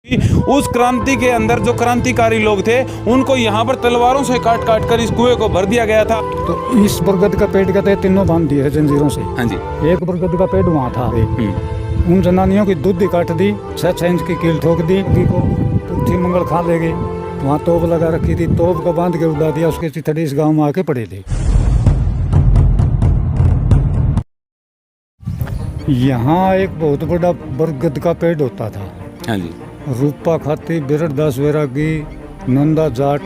उस क्रांति के अंदर जो क्रांतिकारी लोग थे उनको यहाँ पर तलवारों से काट काट कर इस कुएं को भर दिया गया था। तो इस बरगद का पेड़ कहते हैं तीनों बांध दिए है जंजीरों से। हाँ जी। एक बरगद का पेड़ वहाँ था, उन जनानियों की दूध काट दी, 6 इंच की कील ठोक दी, को पुट्ठी मंगल खा ले गई। वहाँ तोप लगा रखी थी, तोप को बांध के उड़ा दिया, उसके चिथड़े इस गाँव में आके पड़े थे। यहाँ एक बहुत बड़ा बरगद का पेड़ होता था। हाँ जी। रूपा खाती, बिरड़ दास वैरागी, नंदा जाट,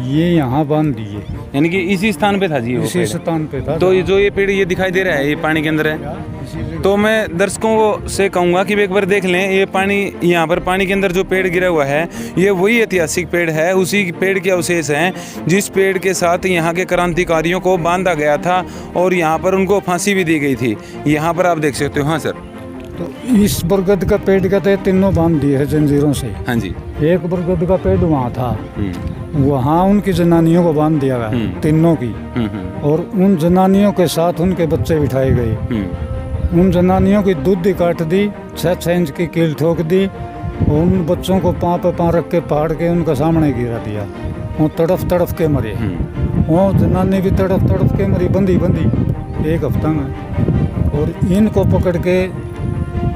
ये यहाँ बांध दिए। यानी कि इसी स्थान पे था जी, इसी स्थान पे था। तो ये जो ये पेड़ ये दिखाई दे रहा है, ये पानी के अंदर है। तो मैं दर्शकों से कहूँगा कि एक बार देख लें, ये पानी, यहाँ पर पानी के अंदर जो पेड़ गिरा हुआ है ये वही ऐतिहासिक पेड़ है, उसी पेड़ के अवशेष हैं जिस पेड़ के साथ यहाँ के क्रांतिकारियों को बांधा गया था और यहाँ पर उनको फांसी भी दी गई थी। यहाँ पर आप देख सकते हो। हाँ सर। तो इस बरगद का पेड़ कहते हैं तीनों बांध दिए है जंजीरों से। हाँ जी। एक बरगद का पेड़ वहाँ था, वहाँ उनकी जनानियों को बांध दिया गया, तीनों की, और उन जनानियों के साथ उनके बच्चे बिठाए गए। उन जनानियों की दूध काट दी, 6 इंच की कील ठोक दी, और उन बच्चों को पाँव पे पाँव रख के फाड़ के उनका सामने गिरा दिया। वो तड़फ तड़फ के मरे। वो जनानी भी तड़फ तड़फ के मरी, बंदी एक हफ्ता में। और इनको पकड़ के,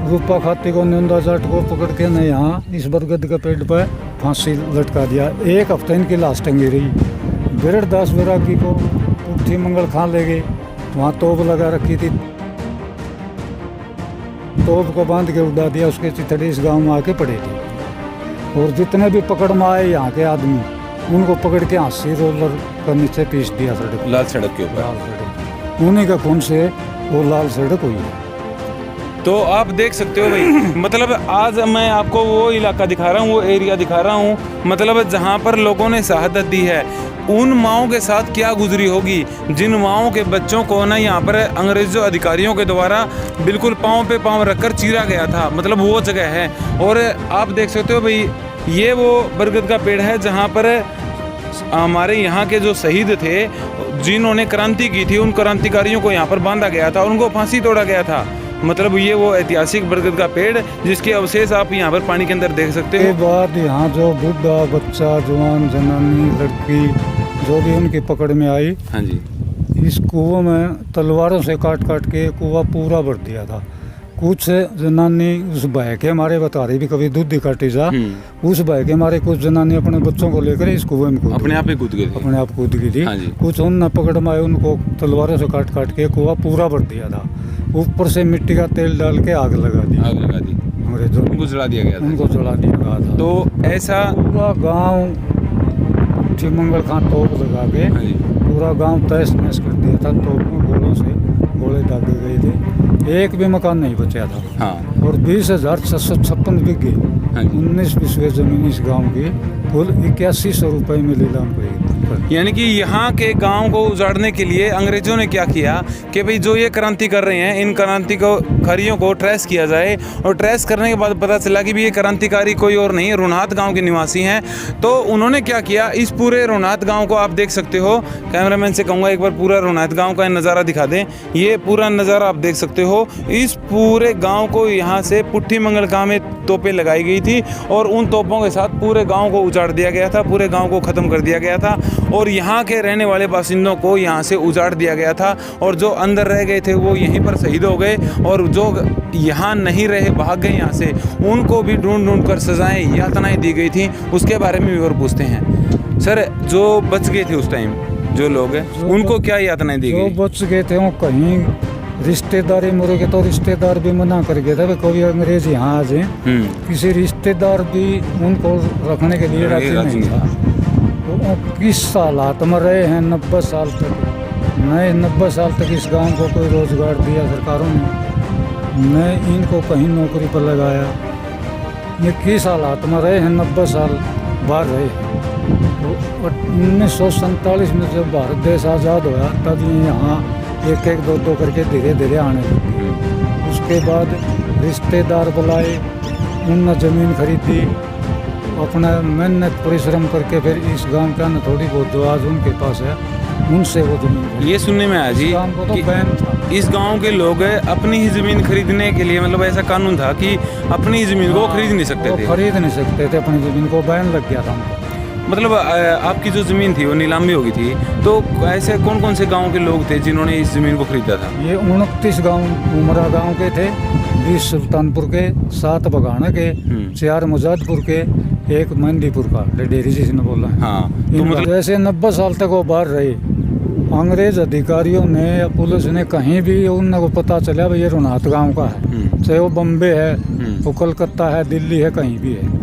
रूपा खाती को, नंदा जाट को पकड़ के न यहाँ इस बरगद के पेड़ पर फांसी लटका दिया। 1 हफ्ते इनकी लाश टंगी रही। बिरड़ दास वैरागी को पुट्ठी मंगल खा ले गए। वहाँ तोप लगा रखी थी, तोप को बांध के उड़ा दिया, उसके चिथड़े इस गांव में आके पड़े थे। और जितने भी पकड़ में आए यहाँ के आदमी, उनको पकड़ के हांसी रोलर का नीचे पीस दिया सड़क, लाल सड़क के ऊपर। लाल सड़क, उन्हीं का खून से वो लाल सड़क हुई है। तो आप देख सकते हो भाई, मतलब आज मैं आपको वो इलाका दिखा रहा हूँ, वो एरिया दिखा रहा हूँ, मतलब जहाँ पर लोगों ने शहादत दी है। उन माओं के साथ क्या गुजरी होगी, जिन माओं के बच्चों को ना यहाँ पर अंग्रेजों अधिकारियों के द्वारा बिल्कुल पाँव पे पाँव रखकर चीरा गया था, मतलब वो जगह है। और आप देख सकते हो भाई, ये वो बरगद का पेड़ है जहाँ पर हमारे यहाँ के जो शहीद थे, जिन्होंने क्रांति की थी, उन क्रांतिकारियों को यहाँ पर बांधा गया था और उनको फांसी तोड़ा गया था। मतलब ये वो ऐतिहासिक बरगद का पेड़ जिसके अवशेष आप यहाँ पर पानी के अंदर देख सकते हो। के बाद यहाँ जो बूढ़ा, बच्चा, जवान, जनानी, लड़की जो भी उनकी पकड़ में आई, हाँ जी, इस कुओं में तलवारों से काट काट के कुआं पूरा भर दिया था। कुछ जनानी उस भय के मारे, बता रही भी कभी दूध ही काटी जा, उस भय के मारे कुछ जनानी अपने बच्चों को लेकर इस कुएं में अपने आप ही कूद गई थी। अपने आप कूद गई थी। हाँ जी। कुछ उन पकड़ में आए, उनको तलवारों से काट काट के कुआं पूरा भर दिया था। ऊपर से मिट्टी का तेल डाल के आग लगा दी अंग्रेजों, उनको जला दिया गया था। उनको जला दिया गया था। तो ऐसा पूरा गांव पुट्ठी मंगल खां तोप लगा के पूरा गांव तहस नहस कर दिया था। तोप में गोलों से गोले दागे गए थे, एक भी मकान नहीं बचा था। हाँ। और 20,656 बीघे, 19 बिस्वे जमीन इस गांव की कुल 8100 रुपये में लीलाम हुई। यानी कि यहाँ के गांव को उजाड़ने के लिए अंग्रेजों ने क्या किया कि भाई जो ये क्रांति कर रहे हैं, इन क्रांतिकारियों को ट्रेस किया जाए। और ट्रेस करने के बाद पता चला कि भी ये क्रांतिकारी कोई और नहीं, रुनात गांव के निवासी हैं। तो उन्होंने क्या किया, इस पूरे रुनात गांव को आप देख सकते हो, कैमरामैन से कहूँगा एक बार पूरा रुनात गांव का नज़ारा दिखा दें। ये पूरा नज़ारा आप देख सकते हो। इस पूरे गाँव को यहाँ से पुट्ठी मंगल खां में तोपें लगाई गई थी और उन तोपों के साथ पूरे गाँव को उजाड़ दिया गया था, पूरे गाँव को ख़त्म कर दिया गया था और यहाँ के रहने वाले बासिंदों को यहाँ से उजाड़ दिया गया था। और जो अंदर रह गए थे वो यहीं पर शहीद हो गए, और जो यहाँ नहीं रहे, भाग गए यहाँ से, उनको भी ढूंढ कर सजाएं, यातनाएं दी गई थी। उसके बारे में भी और पूछते हैं। सर, जो बच गए थे उस टाइम, जो लोग हैं, उनको क्या यातनाएं दी गई? जो बच गए थे वो कहीं रिश्तेदारी मुर्गे, तो रिश्तेदार भी मना कर गए थे कोई अंग्रेज यहाँ आ जाए। किसी रिश्तेदार भी उनको रखने के लिए राजी नहीं था। तो किस हालात में रहे हैं 90 साल तक, नए 90 साल तक इस गांव को कोई रोजगार दिया सरकारों ने, न इनको कहीं नौकरी पर लगाया। ये किस हालात में रहे हैं, 90 साल बाहर रहे। तो 1947 में जब भारत देश आज़ाद हुआ तब यहाँ एक एक दो करके धीरे धीरे आने लगे। उसके बाद रिश्तेदार बुलाए, उन ज़मीन खरीदी, अपना मेहनत परिश्रम करके फिर इस गांव का न थोड़ी बहुत जो आज उनके पास है उनसे वो जमीन खरीदी। ये सुनने में आया जी इस गांव को तो कि बैन था। इस गांव के लोग अपनी ही जमीन खरीदने के लिए, मतलब ऐसा कानून था कि अपनी ही जमीन को वो खरीद नहीं सकते वो थे। खरीद नहीं सकते थे अपनी जमीन को, बैन लग गया था उनको। मतलब आपकी जो जमीन थी वो नीलामी हो गई थी, तो ऐसे कौन कौन से गांव के लोग थे जिन्होंने इस जमीन को खरीदा था? ये 29 गांव उमरा गांव के थे, 20 सुल्तानपुर के, 7 बगाना के, 4 मुजादपुर के, 1 मेहंदीपुर का, डेरी जिसने बोला है। हाँ, तो मतलब जैसे 90 साल तक वो बाहर रहे, अंग्रेज अधिकारियों ने या पुलिस ने कहीं भी उनको पता चला भाई ये रुनात गांव का है, चाहे वो बम्बे है, वो कलकत्ता है, दिल्ली है, कहीं भी है,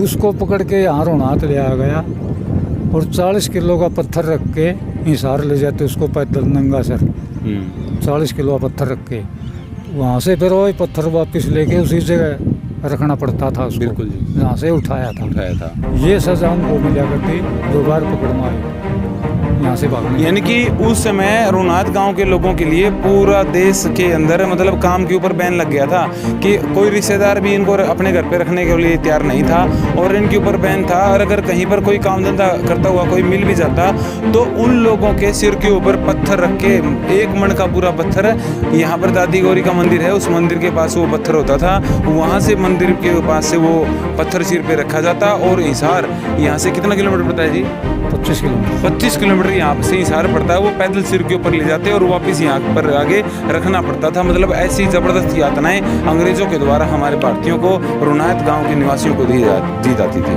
उसको पकड़ के यहाँ रुनात ले आ गया और 40 किलो का पत्थर रख के हिसार ले जाते उसको पैदल नंगा सर, 40 किलो का पत्थर रख के वहाँ से फिर वही पत्थर वापस लेके उसी जगह रखना पड़ता था उसको। बिल्कुल जी। यहाँ से उठाया था। था। ये सजा उनको मिला करती, 2 बार पकड़ मारी यहाँ से भागने। यानी कि उस समय रुनात गांव के लोगों के लिए पूरा देश के अंदर मतलब काम के ऊपर बैन लग गया था कि कोई रिश्तेदार भी इनको अपने घर पे रखने के लिए तैयार नहीं था और इनके ऊपर बैन था। और अगर कहीं पर कोई काम धंधा करता हुआ कोई मिल भी जाता तो उन लोगों के सिर के ऊपर पत्थर रख के, 1 मन का पूरा पत्थर, यहाँ पर दादी गौरी का मंदिर है, उस मंदिर के पास वो पत्थर होता था, वहाँ से मंदिर के पास से वो पत्थर सिर पे रखा जाता। और हिसार यहाँ से कितना किलोमीटर पड़ता है जी? 25 किलोमीटर। 25 किलोमीटर यहाँ से हिसार पड़ता है, वो पैदल सिर के ऊपर ले जाते और वापस यहाँ पर आगे रखना पड़ता था। मतलब ऐसी ज़बरदस्त यातनाएं अंग्रेज़ों के द्वारा हमारे भारतीयों को रुनात गांव के निवासियों को दी जाती थी।